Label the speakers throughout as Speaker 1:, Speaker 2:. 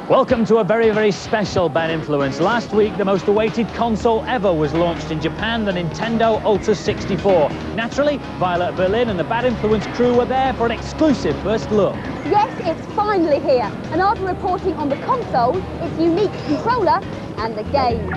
Speaker 1: Welcome to a very, very special Bad Influence. Last week, the most awaited console ever was launched in Japan, the Nintendo Ultra 64. Naturally, Violet Berlin and the Bad Influence crew were there for an exclusive first look.
Speaker 2: Yes, it's finally here, and I'll be reporting on the console, its unique controller, and the game.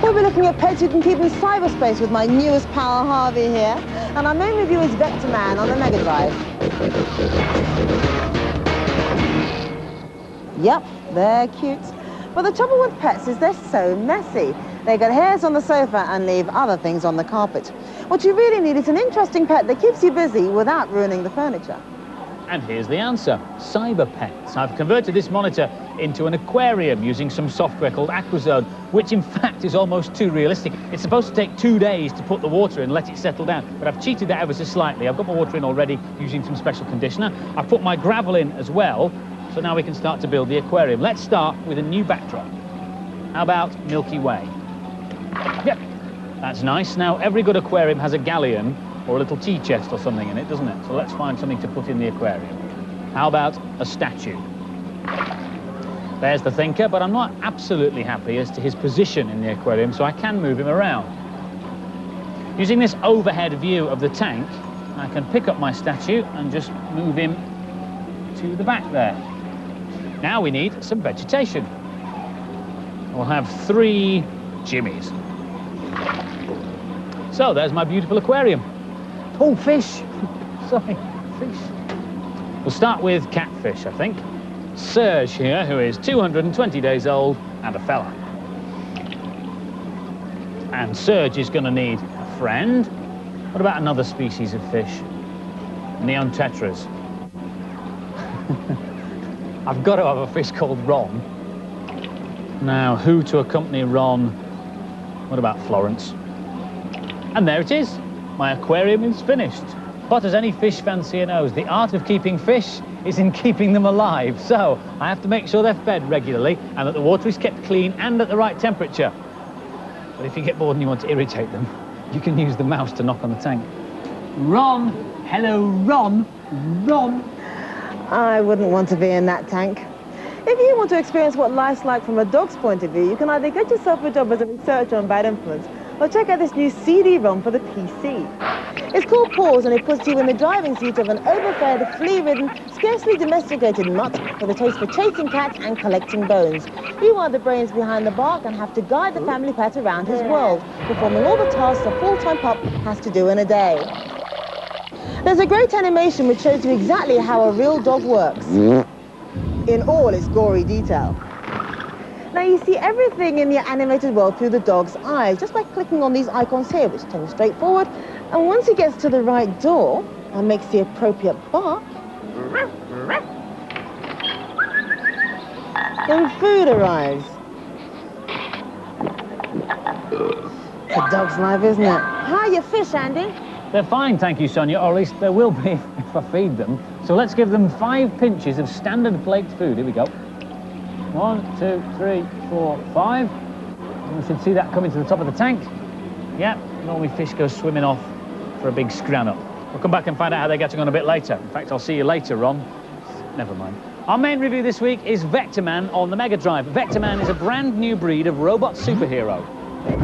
Speaker 3: We'll be looking at pets who can keep in cyberspace with my newest pal Harvey here, and our main review is Vectorman on the Mega Drive. Yep, they're cute. But the trouble with pets is they're so messy. They get hairs on the sofa and leave other things on the carpet. What you really need is an interesting pet that keeps you busy without ruining the furniture.
Speaker 1: And here's the answer, Cyber Pets. I've converted this monitor into an aquarium using some software called Aquazone, which in fact is almost too realistic. It's supposed to take 2 days to put the water in, let it settle down, but I've cheated that ever so slightly. I've got my water in already using some special conditioner. I've put my gravel in as well, so now we can start to build the aquarium. Let's start with a new backdrop. How about Milky Way? Yep, that's nice. Now, every good aquarium has a galleon or a little tea chest or something in it, doesn't it? So let's find something to put in the aquarium. How about a statue? There's the thinker, but I'm not absolutely happy as to his position in the aquarium, so I can move him around. Using this overhead view of the tank, I can pick up my statue and just move him to the back there. Now we need some vegetation. We'll have 3 jimmies. So there's my beautiful aquarium. Oh, fish! Sorry, fish. We'll start with catfish, I think. Serge here, who is 220 days old and a fella. And Serge is going to need a friend. What about another species of fish? Neon tetras. I've got to have a fish called Ron. Now, who to accompany Ron? What about Florence? And there it is. My aquarium is finished. But as any fish fancier knows, the art of keeping fish is in keeping them alive. So I have to make sure they're fed regularly and that the water is kept clean and at the right temperature. But if you get bored and you want to irritate them, you can use the mouse to knock on the tank. Ron! Hello, Ron! Ron!
Speaker 3: I wouldn't want to be in that tank. If you want to experience what life's like from a dog's point of view, you can either get yourself a job as a researcher on Bad Influence or check out this new CD-ROM for the PC. It's called Paws, and it puts you in the driving seat of an overfed, flea-ridden, scarcely domesticated mutt with a taste for chasing cats and collecting bones. You are the brains behind the bark and have to guide the family pet around his world, performing all the tasks a full-time pup has to do in a day. There's a great animation which shows you exactly how a real dog works, in all its gory detail. Now you see everything in the animated world through the dog's eyes, just by clicking on these icons here, which turn straight forward, and once he gets to the right door and makes the appropriate bark, then food arrives. It's a dog's life, isn't it? How are your fish, Andy?
Speaker 1: They're fine, thank you, Sonia, or at least there will be if I feed them. So let's give them 5 pinches of standard flaked food. Here we go. 1, 2, 3, 4, 5. And we should see that coming to the top of the tank. Yeah, normally fish go swimming off for a big scran up. We'll come back and find out how they're getting on a bit later. In fact, I'll see you later, Ron. Never mind. Our main review this week is Vectorman on the Mega Drive. Vectorman is a brand new breed of robot superhero.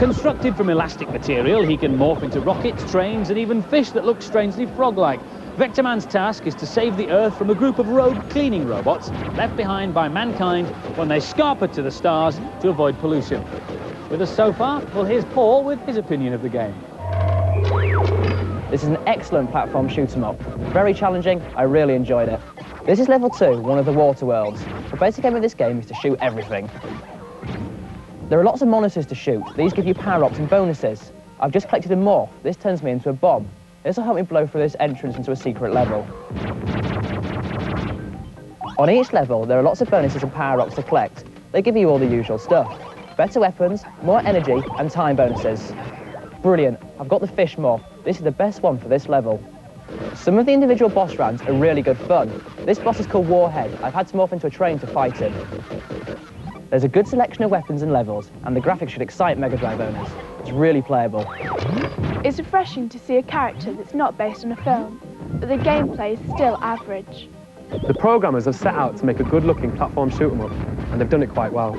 Speaker 1: Constructed from elastic material, he can morph into rockets, trains, and even fish that look strangely frog-like. Vectorman's task is to save the Earth from a group of rogue cleaning robots left behind by mankind when they scarper to the stars to avoid pollution. With us so far, well, here's Paul with his opinion of the game.
Speaker 4: This is an excellent platform shoot-'em-up. Very challenging, I really enjoyed it. This is level 2, one of the water worlds. The basic aim of this game is to shoot everything. There are lots of monitors to shoot. These give you power-ups and bonuses. I've just collected a morph. This turns me into a bomb. This will help me blow through this entrance into a secret level. On each level, there are lots of bonuses and power-ups to collect. They give you all the usual stuff. Better weapons, more energy, and time bonuses. Brilliant, I've got the fish morph. This is the best one for this level. Some of the individual boss rounds are really good fun. This boss is called Warhead. I've had to morph into a train to fight him. There's a good selection of weapons and levels, and the graphics should excite Mega Drive owners. It's really playable.
Speaker 5: It's refreshing to see a character that's not based on a film, but the gameplay is still average. The programmers have set out to make a good-looking platform shoot-'em-up, and they've done it quite well.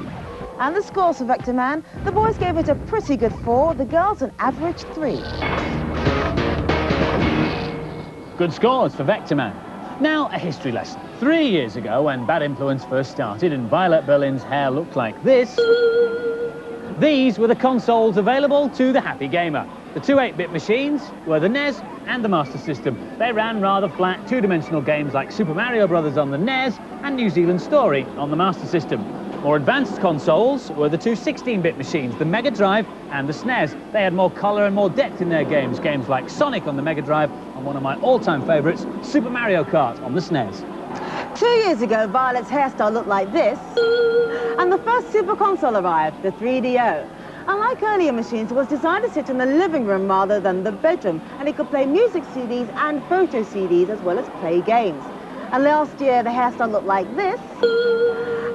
Speaker 3: And the scores for Vectorman, the boys gave it a pretty good 4, the girls an average 3.
Speaker 1: Good scores for Vectorman. Now, a history lesson. 3 years ago, when Bad Influence first started and Violet Berlin's hair looked like this, these were the consoles available to the happy gamer. The two 8-bit machines were the NES and the Master System. They ran rather flat, two-dimensional games like Super Mario Bros. On the NES and New Zealand Story on the Master System. More advanced consoles were the two 16-bit machines, the Mega Drive and the SNES. They had more colour and more depth in their games. Games like Sonic on the Mega Drive and one of my all-time favourites, Super Mario Kart on the SNES.
Speaker 3: 2 years ago, Violet's hairstyle looked like this, and the first Super Console arrived, the 3DO. Unlike earlier machines, it was designed to sit in the living room rather than the bedroom, and it could play music CDs and photo CDs as well as play games. And last year, the hairstyle looked like this,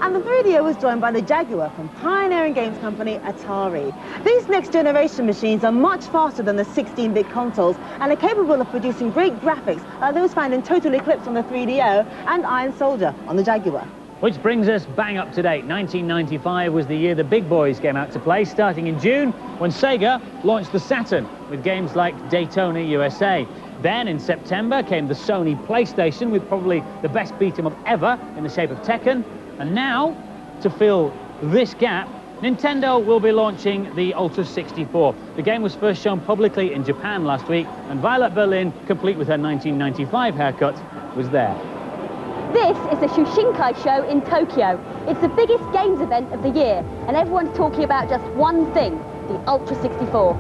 Speaker 3: and the 3DO was joined by the Jaguar from pioneering games company Atari. These next-generation machines are much faster than the 16-bit consoles and are capable of producing great graphics like those found in Total Eclipse on the 3DO and Iron Soldier on the Jaguar.
Speaker 1: Which brings us bang up to date. 1995 was the year the big boys came out to play, starting in June when Sega launched the Saturn with games like Daytona USA. Then in September came the Sony PlayStation with probably the best beat-em-up ever in the shape of Tekken. And now, to fill this gap, Nintendo will be launching the Ultra 64. The game was first shown publicly in Japan last week, and Violet Berlin, complete with her 1995 haircut, was there.
Speaker 2: This is the Shushinkai show in Tokyo. It's the biggest games event of the year, and everyone's talking about just one thing, the Ultra 64.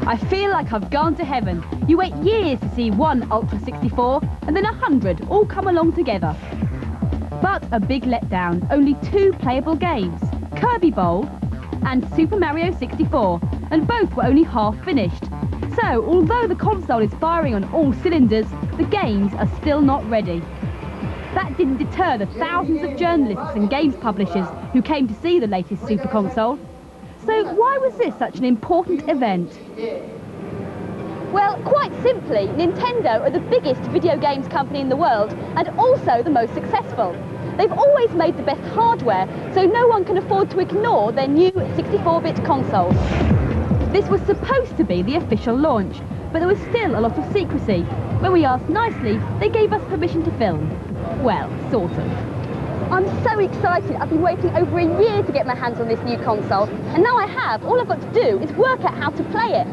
Speaker 6: I feel like I've gone to heaven. You wait years to see one Ultra 64, and then 100 all come along together. But a big letdown, only 2 playable games, Kirby Bowl and Super Mario 64, and both were only half finished. So, although the console is firing on all cylinders, the games are still not ready. That didn't deter the thousands of journalists and games publishers who came to see the latest Super Console. So why was this such an important event?
Speaker 2: Well, quite simply, Nintendo are the biggest video games company in the world and also the most successful. They've always made the best hardware, so no one can afford to ignore their new 64-bit consoles. This was supposed to be the official launch, but there was still a lot of secrecy. When we asked nicely, they gave us permission to film. Well, sort of. I'm so excited. I've been waiting over a year to get my hands on this new console, and now I have. All I've got to do is work out how to play it.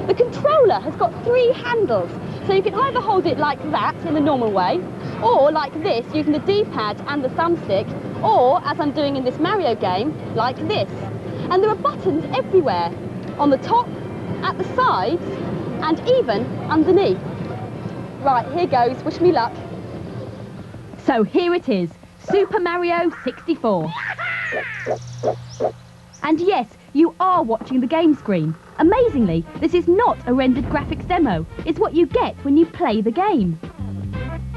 Speaker 2: The controller has got 3 handles, so you can either hold it like that in the normal way, or like this using the D-pad and the thumbstick, or, as I'm doing in this Mario game, like this. And there are buttons everywhere, on the top, at the sides, and even underneath. Right, here goes. Wish me luck.
Speaker 6: So here it is, Super Mario 64. And yes, you are watching the game screen. Amazingly, this is not a rendered graphics demo. It's what you get when you play the game.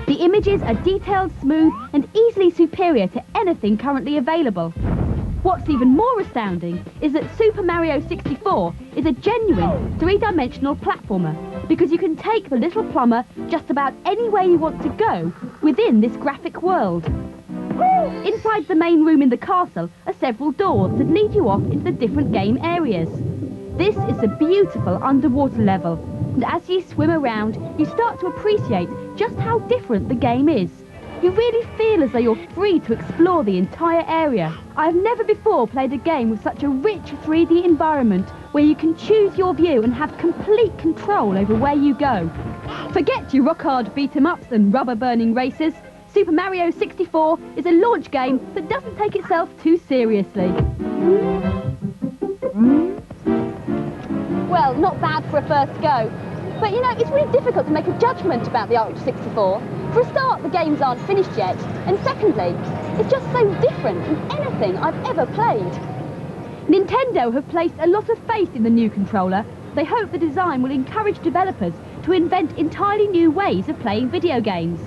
Speaker 6: The images are detailed, smooth, and easily superior to anything currently available. What's even more astounding is that Super Mario 64 is a genuine 3-dimensional platformer, because you can take the little plumber just about anywhere you want to go within this graphic world. Inside the main room in the castle are several doors that lead you off into the different game areas. This is a beautiful underwater level, and as you swim around, you start to appreciate just how different the game is. You really feel as though you're free to explore the entire area. I've never before played a game with such a rich 3D environment where you can choose your view and have complete control over where you go. Forget your rock-hard beat-em-ups and rubber-burning races. Super Mario 64 is a launch game that doesn't take itself too seriously.
Speaker 2: Well, not bad for a first go. But you know, it's really difficult to make a judgment about the Ultra 64. For a start, the games aren't finished yet, and secondly, it's just so different from anything I've ever played.
Speaker 6: Nintendo have placed a lot of faith in the new controller. They hope the design will encourage developers to invent entirely new ways of playing video games.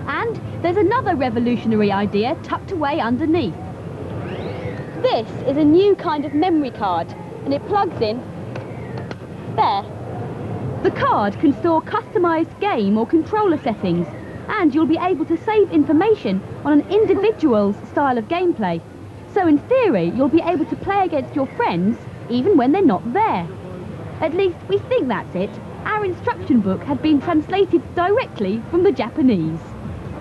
Speaker 6: And there's another revolutionary idea tucked away underneath.
Speaker 2: This is a new kind of memory card, and it plugs in there.
Speaker 6: The card can store customised game or controller settings, and you'll be able to save information on an individual's style of gameplay. So in theory, you'll be able to play against your friends even when they're not there. At least we think that's it. Our instruction book had been translated directly from the Japanese.